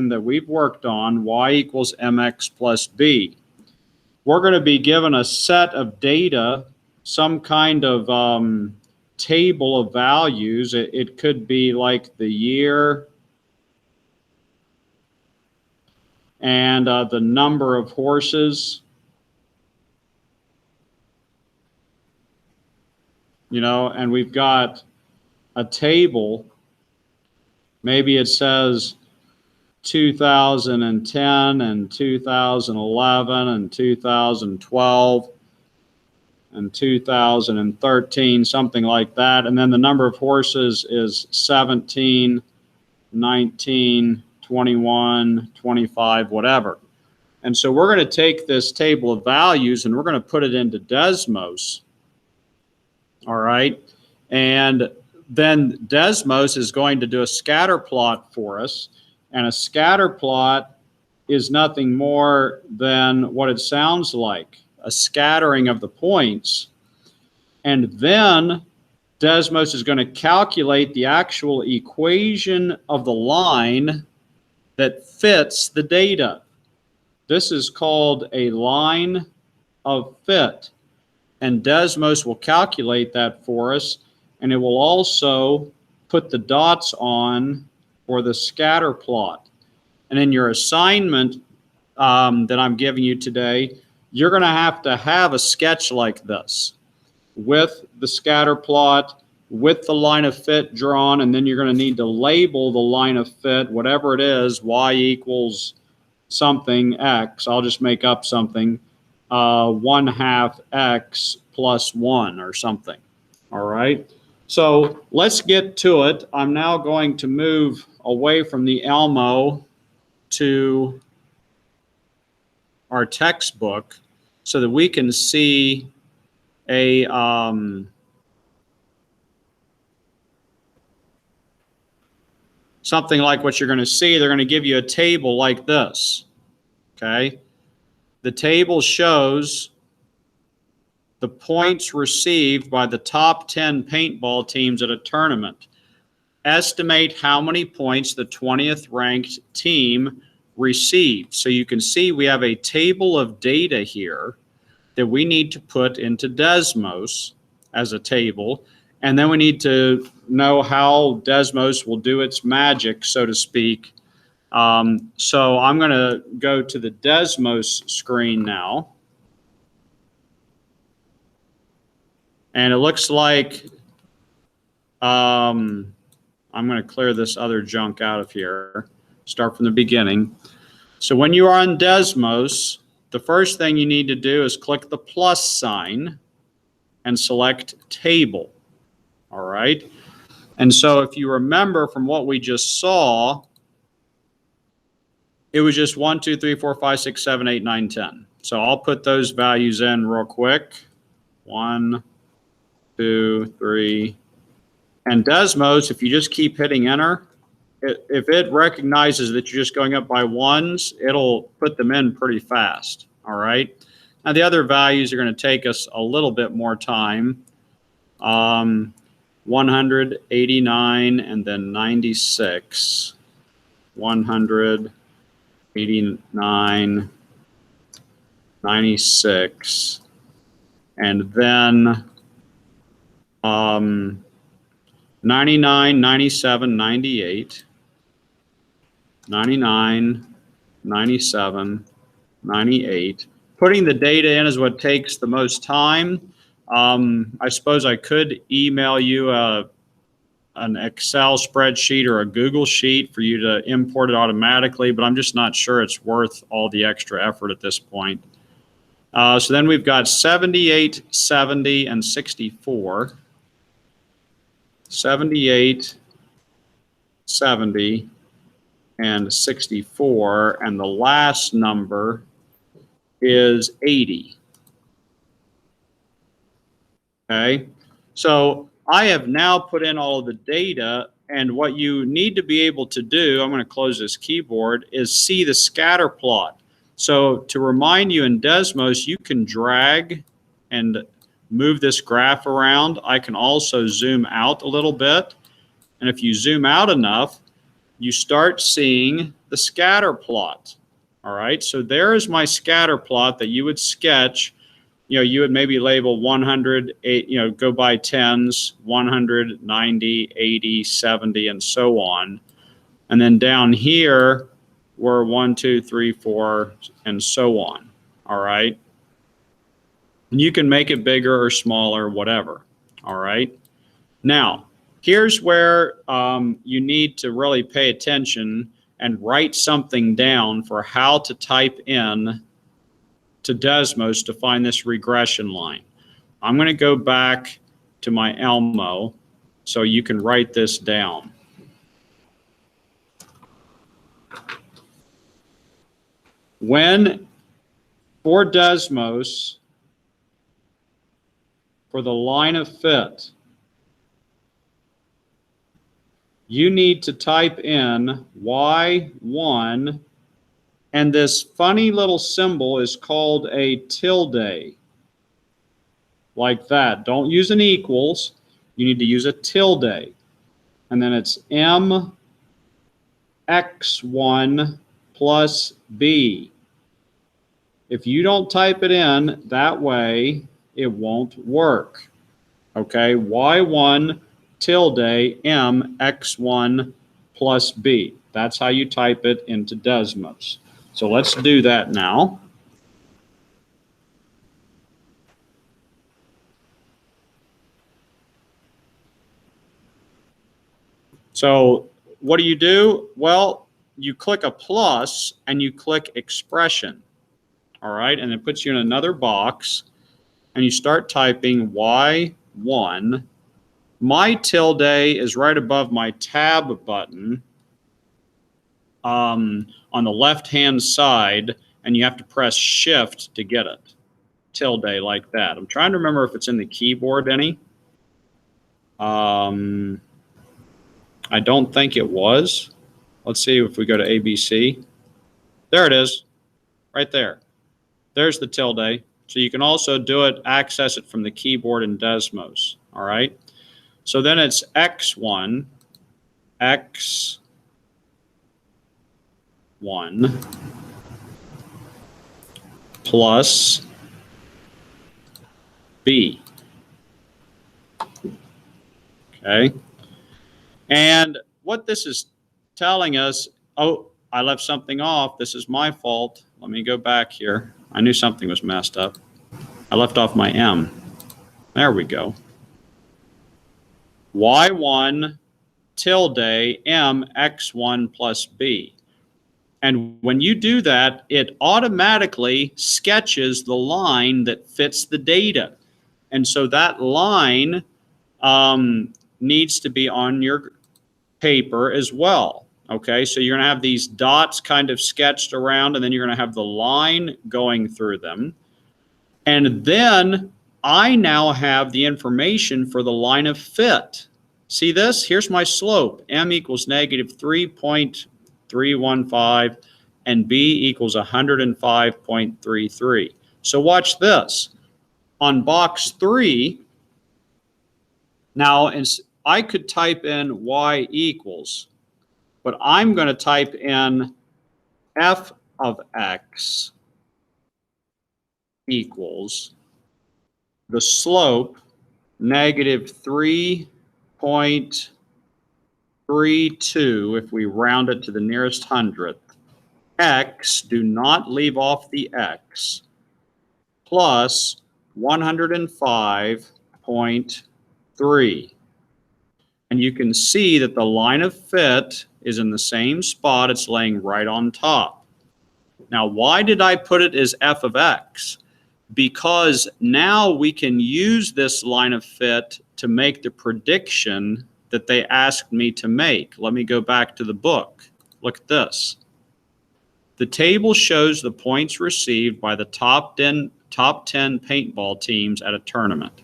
that we've worked on, y equals mx plus b. We're going to be given a set of data, some kind of table of values. It could be like the year and the number of horses, you know, and we've got a table. Maybe it says 2010 and 2011 and 2012 and 2013, something like that. And then the number of horses is 17, 19, 21, 25, whatever. And so we're going to take this table of values and we're going to put it into Desmos. All right. And then Desmos is going to do a scatter plot for us. And a scatter plot is nothing more than what it sounds like, a scattering of the points. And then Desmos is going to calculate the actual equation of the line that fits the data. This is called a line of fit. And Desmos will calculate that for us, and it will also put the dots on for the scatter plot. And in your assignment that I'm giving you today, you're going to have a sketch like this with the scatter plot, with the line of fit drawn, and then you're going to need to label the line of fit, whatever it is, y equals something x. I'll just make up something, 1/2 x plus 1 or something. All right. So let's get to it. I'm now going to move away from the Elmo to our textbook so that we can see a something like what you're going to see. They're going to give you a table like this. Okay. The table shows the points received by the top 10 paintball teams at a tournament. Estimate how many points the 20th ranked team received. So you can see we have a table of data here that we need to put into Desmos as a table. And then we need to know how Desmos will do its magic, so to speak. So I'm going to go to the Desmos screen now. And it looks like I'm going to clear this other junk out of here, start from the beginning. So when you are on Desmos, the first thing you need to do is click the plus sign and select table. All right. And so if you remember from what we just saw, it was just 1, 2, 3, 4, 5, 6, 7, 8, 9, 10. So I'll put those values in real quick. 1, 2, 3. And Desmos, if you just keep hitting enter, if it recognizes that you're just going up by ones, it'll put them in pretty fast. All right. Now the other values are going to take us a little bit more time. 189 and then 96. 189, 96, and then 99, 97, 98, 99, 97, 98. Putting the data in is what takes the most time. I suppose I could email you an Excel spreadsheet or a Google sheet for you to import it automatically, but I'm just not sure it's worth all the extra effort at this point. So then we've got 78, 70, and 64. 78, 70, and 64, and the last number is 80. Okay, so I have now put in all of the data, and what you need to be able to do, I'm going to close this keyboard, is see the scatter plot. So to remind you, in Desmos, you can drag and move this graph around. I can also zoom out a little bit, and if you zoom out enough, you start seeing the scatter plot. All right, so there is my scatter plot that you would sketch. You would maybe label 100, go by tens, 100, 90, 80, 70, and so on. And then down here were 1, 2, 3, 4, and so on. All right. And you can make it bigger or smaller, whatever. All right. Now, here's where you need to really pay attention and write something down for how to type in to Desmos to find this regression line. I'm going to go back to my Elmo so you can write this down. When for Desmos, for the line of fit, you need to type in Y1, and this funny little symbol is called a tilde, like that. Don't use an equals. You need to use a tilde. And then it's MX1 plus B. If you don't type it in that way, it won't work. Okay, Y1 tilde MX1 plus B. That's how you type it into Desmos. So let's do that now. So what do? Well, you click a plus and you click expression. All right, and it puts you in another box, and you start typing Y1. My tilde is right above my tab button on the left-hand side, and you have to press shift to get it. Tilde like that. I'm trying to remember if it's in the keyboard any. I don't think it was. Let's see if we go to ABC. There it is, right there. There's the tilde. So you can also do it, access it from the keyboard in Desmos. All right. So then it's X1, X1 plus B. Okay. And what this is telling us, oh, I left something off. This is my fault. Let me go back here. I knew something was messed up. I left off my M. There we go. Y1 tilde M X1 plus B. And when you do that, it automatically sketches the line that fits the data. And so that line needs to be on your paper as well. Okay, so you're going to have these dots kind of sketched around, and then you're going to have the line going through them. And then I now have the information for the line of fit. See this? Here's my slope. M equals negative 3.315, and B equals 105.33. So watch this. On box 3, now I could type in Y equals, but I'm going to type in f of x equals the slope negative 3.32 if we round it to the nearest hundredth. X, do not leave off the x, plus 105.3. And you can see that the line of fit is in the same spot. It's laying right on top. Now, why did I put it as f of x? Because now we can use this line of fit to make the prediction that they asked me to make. Let me go back to the book. Look at this. The table shows the points received by the top 10 paintball teams at a tournament.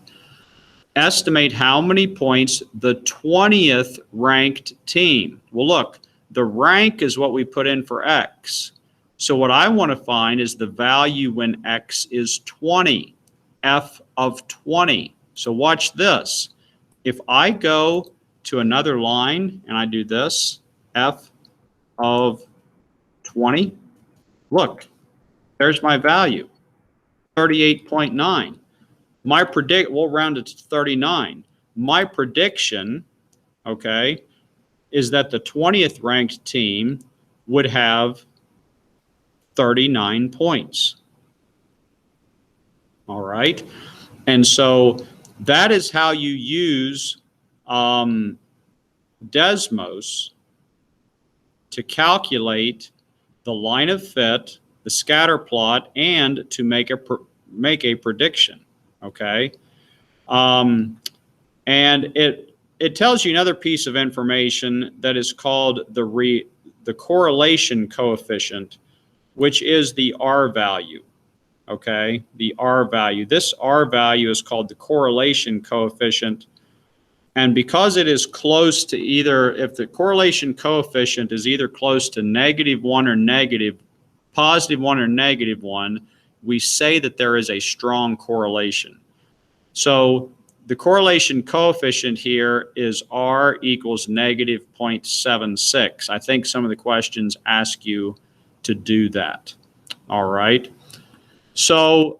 Estimate how many points the 20th ranked team. Well, look, the rank is what we put in for x. So what I want to find is the value when x is 20, f of 20. So watch this. If I go to another line and I do this, f of 20. Look, there's my value, 38.9. We'll round it to 39. My prediction, okay, is that the 20th ranked team would have 39 points. All right. And so that is how you use Desmos to calculate the line of fit, the scatter plot, and to make a prediction. Okay. And it tells you another piece of information that is called the correlation coefficient, which is the R value. Okay, the R value. This R value is called the correlation coefficient. And because it is close to if the correlation coefficient is either close to -1 or +1 or -1, we say that there is a strong correlation. So the correlation coefficient here is R equals -0.76. I think some of the questions ask you to do that. All right. So